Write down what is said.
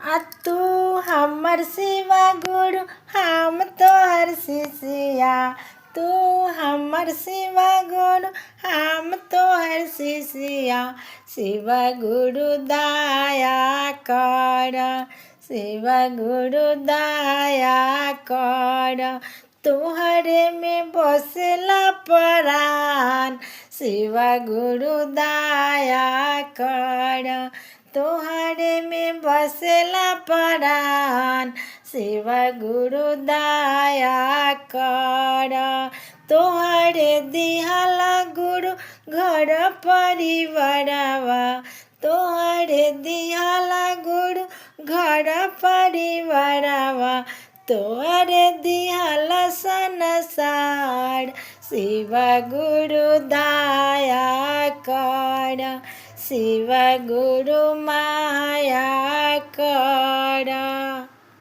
आ तू हमर शिवा गुरु हम तोहर शिष्या। तू हमर शिवा गुरु हम तोहर शिष्या। शिव गुरु दया कर, शिव गुरु दया कर, तोहरे में बसला प्राण। शिव गुरु दया कर, तोहरे में बसला प्राण। शिव गुरु दया कर, तोहरे दिहला गुरु घर परिवारवा। तोहरे दिहला गुरु घर परिवारवा, तोहरे दिहला संसार। शिव गुरु दया कर, शिव गुरु माया कर।